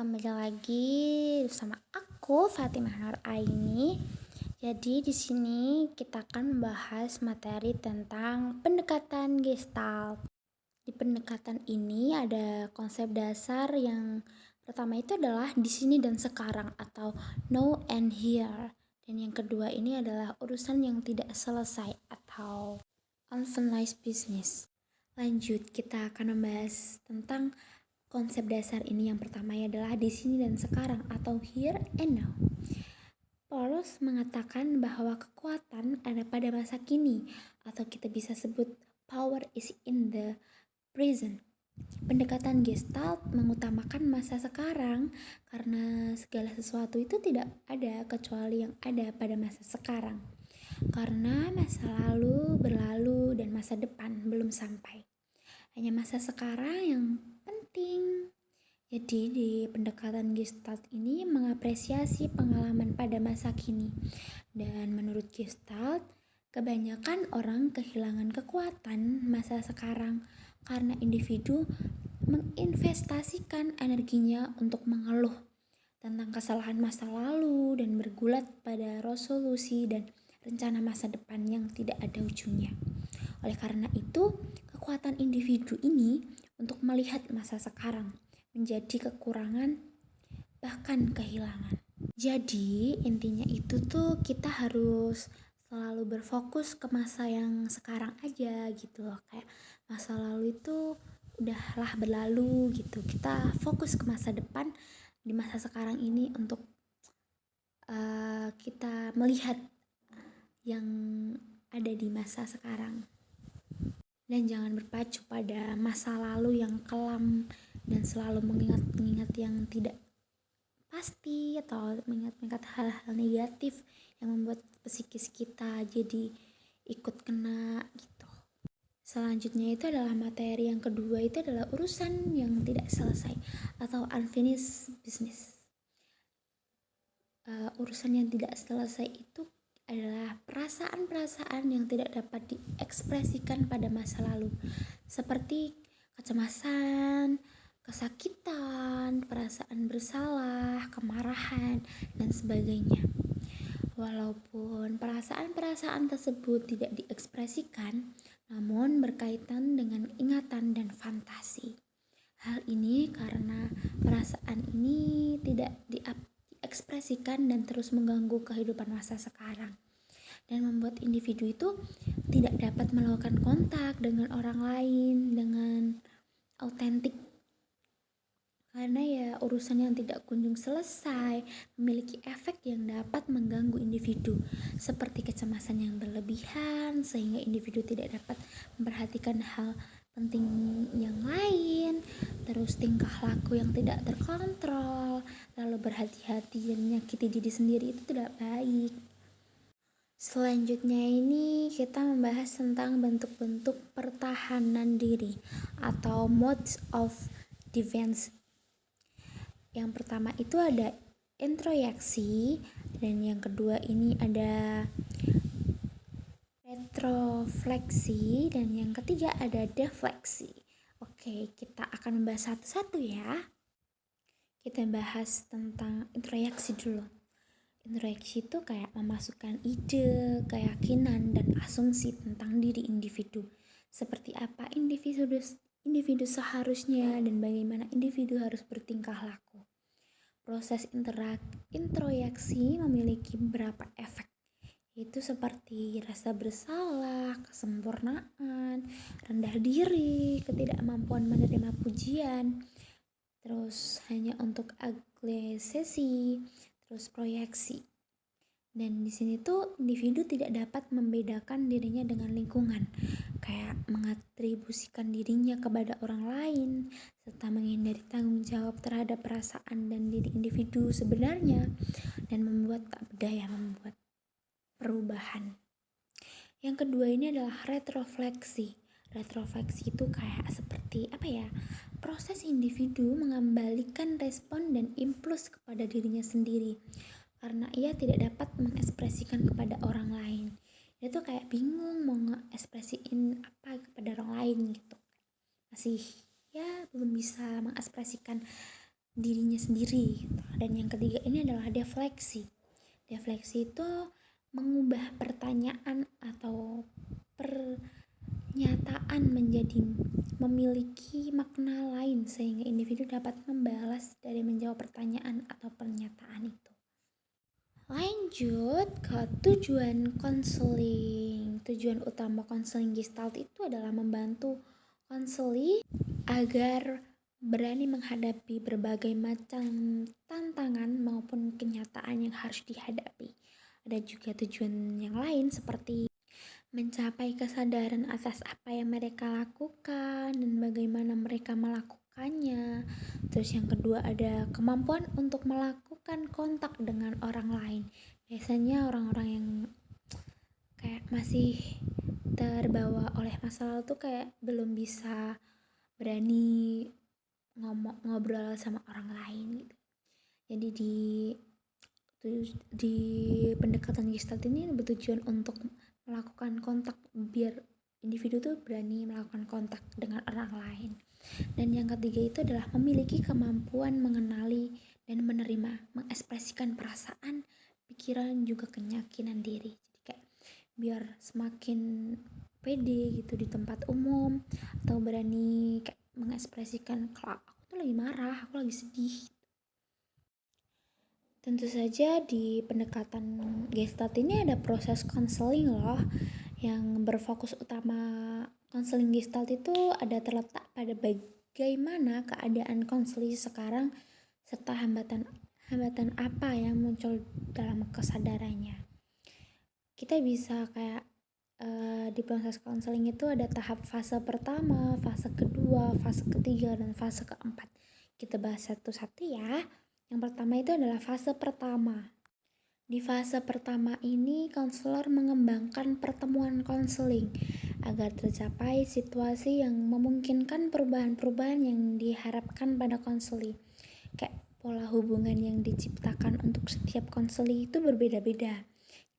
kembali lagi bersama aku Fatimah Nur Aini. Jadi di sini kita akan membahas materi tentang pendekatan Gestalt. Di pendekatan ini ada konsep dasar yang pertama itu adalah di sini dan sekarang atau now and here. Dan yang kedua ini adalah urusan yang tidak selesai atau unfinished business. Lanjut, kita akan membahas tentang konsep dasar ini. Yang pertama adalah di sini dan sekarang atau here and now. Paulus mengatakan bahwa kekuatan ada pada masa kini atau kita bisa sebut power is in the present. Pendekatan Gestalt mengutamakan masa sekarang karena segala sesuatu itu tidak ada kecuali yang ada pada masa sekarang. Karena masa lalu berlalu dan masa depan belum sampai. Hanya masa sekarang yang penting. Jadi di pendekatan Gestalt ini mengapresiasi pengalaman pada masa kini. Dan menurut Gestalt, kebanyakan orang kehilangan kekuatan masa sekarang karena individu menginvestasikan energinya untuk mengeluh tentang kesalahan masa lalu dan bergulat pada resolusi dan rencana masa depan yang tidak ada ujungnya. Oleh karena itu, kekuatan individu ini untuk melihat masa sekarang menjadi kekurangan bahkan kehilangan. Jadi intinya itu tuh kita harus selalu berfokus ke masa yang sekarang aja gitu loh. Kayak masa lalu itu udahlah berlalu gitu. Kita fokus ke masa depan di masa sekarang ini untuk kita melihat yang ada di masa sekarang. Dan jangan berpacu pada masa lalu yang kelam dan selalu mengingat-ingat yang tidak pasti atau mengingat-ingat hal-hal negatif yang membuat psikis kita jadi ikut kena gitu. Selanjutnya itu adalah materi yang kedua, itu adalah urusan yang tidak selesai atau unfinished business. Urusan yang tidak selesai itu adalah perasaan-perasaan yang tidak dapat diekspresikan pada masa lalu, seperti kecemasan, kesakitan, perasaan bersalah, kemarahan, dan sebagainya. Walaupun perasaan-perasaan tersebut tidak diekspresikan, namun berkaitan dengan ingatan dan fantasi. Hal ini karena perasaan ini tidak diekspresikan dan terus mengganggu kehidupan masa sekarang dan membuat individu itu tidak dapat melakukan kontak dengan orang lain dengan autentik karena ya urusan yang tidak kunjung selesai memiliki efek yang dapat mengganggu individu seperti kecemasan yang berlebihan sehingga individu tidak dapat memperhatikan hal penting yang lain, terus tingkah laku yang tidak terkontrol, lalu berhati-hati dan menyakiti diri sendiri itu tidak baik. Selanjutnya ini kita membahas tentang bentuk-bentuk pertahanan diri atau modes of defense. Yang pertama itu ada introyeksi dan yang kedua ini ada retrofleksi dan yang ketiga ada defleksi. Oke, kita akan membahas satu-satu ya. Kita bahas tentang introyeksi dulu. Introyeksi itu kayak memasukkan ide, keyakinan, dan asumsi tentang diri individu. Seperti apa individu seharusnya dan bagaimana individu harus bertingkah laku. Proses introyeksi memiliki beberapa efek, yaitu seperti rasa bersalah, kesempurnaan, rendah diri, ketidakmampuan menerima pujian, terus hanya untuk agresesi, terus proyeksi. Dan di sini tuh individu tidak dapat membedakan dirinya dengan lingkungan, kayak mengatribusikan dirinya kepada orang lain serta menghindari tanggung jawab terhadap perasaan dan diri individu sebenarnya dan membuat tak berdaya membuat perubahan. Yang kedua ini adalah retrofleksi. Retrofleksi itu kayak seperti proses individu mengembalikan respon dan impuls kepada dirinya sendiri karena ia tidak dapat mengekspresikan kepada orang lain. Dia tuh kayak bingung mau ngekspresiin apa kepada orang lain gitu. Masih belum bisa mengekspresikan dirinya sendiri gitu. Dan yang ketiga ini adalah defleksi. Defleksi itu mengubah pertanyaan atau pernyataan menjadi memiliki makna lain sehingga individu dapat membalas dari menjawab pertanyaan atau pernyataan itu. Lanjut ke tujuan konseling. Tujuan utama konseling Gestalt itu adalah membantu konseli agar berani menghadapi berbagai macam tantangan maupun kenyataan yang harus dihadapi. Ada juga tujuan yang lain seperti mencapai kesadaran atas apa yang mereka lakukan dan bagaimana mereka melakukannya. Terus yang kedua ada kemampuan untuk melakukan kontak dengan orang lain. Biasanya orang-orang yang kayak masih terbawa oleh masa lalu tuh kayak belum bisa berani ngobrol sama orang lain gitu. Jadi di pendekatan Gestalt ini bertujuan untuk melakukan kontak biar individu tuh berani melakukan kontak dengan orang lain. Dan yang ketiga itu adalah memiliki kemampuan mengenali dan menerima, mengekspresikan perasaan, pikiran, juga keyakinan diri. Jadi kayak biar semakin pede gitu di tempat umum atau berani kayak mengekspresikan kalau aku tuh lagi marah, aku lagi sedih. Tentu saja di pendekatan Gestalt ini ada proses konseling loh, yang berfokus utama konseling Gestalt itu ada terletak pada bagaimana keadaan konseli sekarang serta hambatan apa yang muncul dalam kesadarannya. Kita bisa kayak di proses konseling itu ada tahap fase pertama, fase kedua, fase ketiga, dan fase keempat. Kita bahas satu-satu ya. Yang pertama itu adalah fase pertama. Di fase pertama ini, konselor mengembangkan pertemuan konseling agar tercapai situasi yang memungkinkan perubahan-perubahan yang diharapkan pada konseli. Kayak pola hubungan yang diciptakan untuk setiap konseli itu berbeda-beda.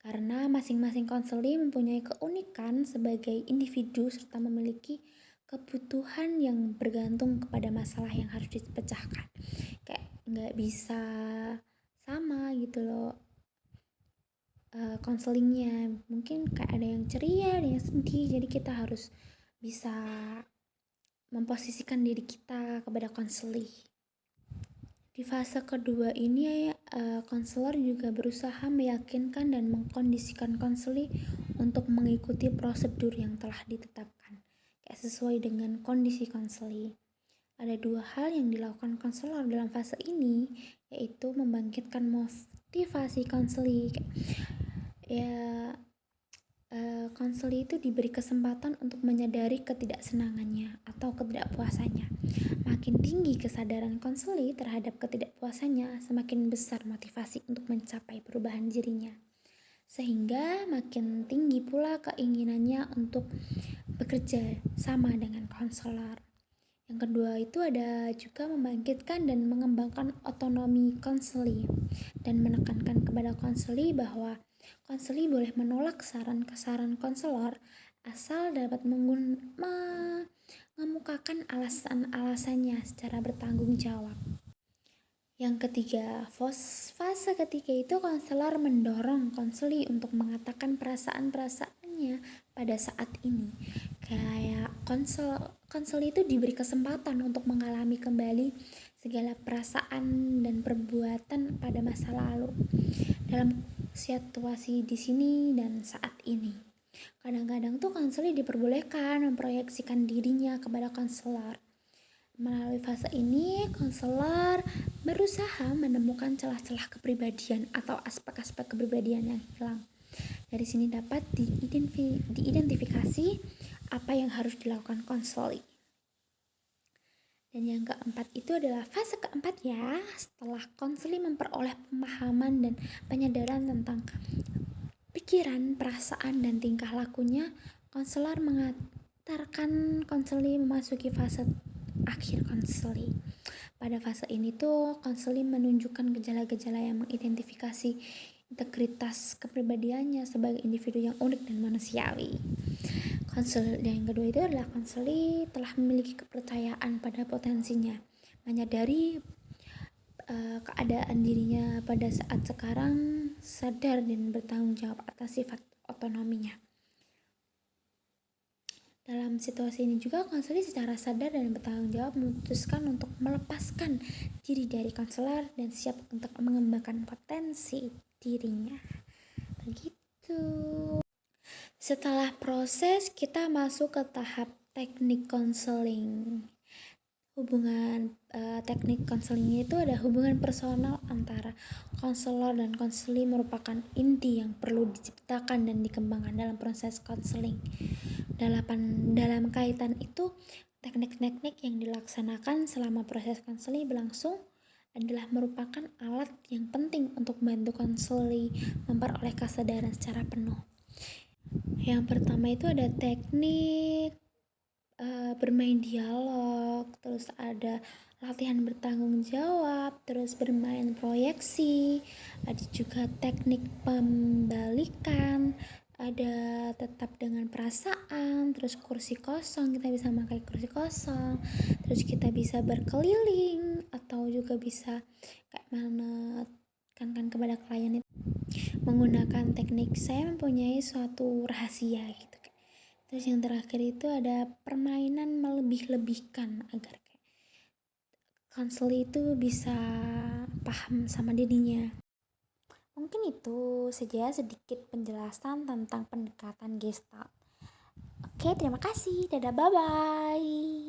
Karena masing-masing konseli mempunyai keunikan sebagai individu serta memiliki kebutuhan yang bergantung kepada masalah yang harus dipecahkan. Kayak nggak bisa sama gitu loh konselingnya. Mungkin kayak ada yang ceria, ada yang sedih, jadi kita harus bisa memposisikan diri kita kepada konseli. Di fase kedua ini konselor juga berusaha meyakinkan dan mengkondisikan konseli untuk mengikuti prosedur yang telah ditetapkan kayak sesuai dengan kondisi konseli. Ada dua hal yang dilakukan konselor dalam fase ini, yaitu membangkitkan motivasi konseli. Konseli itu diberi kesempatan untuk menyadari ketidaksenangannya atau ketidakpuasannya. Makin tinggi kesadaran konseli terhadap ketidakpuasannya, semakin besar motivasi untuk mencapai perubahan dirinya. Sehingga makin tinggi pula keinginannya untuk bekerja sama dengan konselor. Yang kedua itu ada juga membangkitkan dan mengembangkan otonomi konseli dan menekankan kepada konseli bahwa konseli boleh menolak saran-saran konselor asal dapat mengemukakan alasan-alasannya secara bertanggung jawab. Yang ketiga, fase ketiga itu konselor mendorong konseli untuk mengatakan perasaan-perasaannya pada saat ini. Kayak konseli itu diberi kesempatan untuk mengalami kembali segala perasaan dan perbuatan pada masa lalu dalam situasi di sini dan saat ini. Kadang-kadang tuh konseli diperbolehkan memproyeksikan dirinya kepada konselor. Melalui fase ini, konselor berusaha menemukan celah-celah kepribadian atau aspek-aspek kepribadian yang hilang. Dari sini dapat diidentifikasi apa yang harus dilakukan konseli. Dan yang keempat itu adalah fase keempat ya, setelah konseli memperoleh pemahaman dan penyadaran tentang pikiran, perasaan, dan tingkah lakunya, konselor mengantarkan konseli memasuki fase akhir konseli. Pada fase ini tuh konseli menunjukkan gejala-gejala yang mengidentifikasi integritas kepribadiannya sebagai individu yang unik dan manusiawi. Yang kedua itu adalah konseli telah memiliki kepercayaan pada potensinya, menyadari keadaan dirinya pada saat sekarang, sadar dan bertanggung jawab atas sifat otonominya. Dalam situasi ini juga, konselor secara sadar dan bertanggung jawab memutuskan untuk melepaskan diri dari konselor dan siap untuk mengembangkan potensi dirinya. Begitu. Setelah proses, kita masuk ke tahap teknik konseling. Teknik konseling itu ada hubungan personal antara konselor dan konseli, merupakan inti yang perlu diciptakan dan dikembangkan dalam proses konseling. Dalam kaitan itu, teknik-teknik yang dilaksanakan selama proses konseling berlangsung adalah merupakan alat yang penting untuk membantu konseli memperoleh kesadaran secara penuh. Yang pertama itu ada teknik bermain dialog, terus ada latihan bertanggung jawab, terus bermain proyeksi, ada juga teknik pembalikan, ada tetap dengan perasaan, terus kursi kosong, kita bisa pakai kursi kosong, terus kita bisa berkeliling, atau juga bisa kayak menekankan kepada klien itu menggunakan teknik saya mempunyai suatu rahasia gitu. Terus yang terakhir itu ada permainan melebih-lebihkan agar konseli itu bisa paham sama dirinya. Mungkin itu saja sedikit penjelasan tentang pendekatan Gestalt. Oke, terima kasih. Dadah, bye-bye.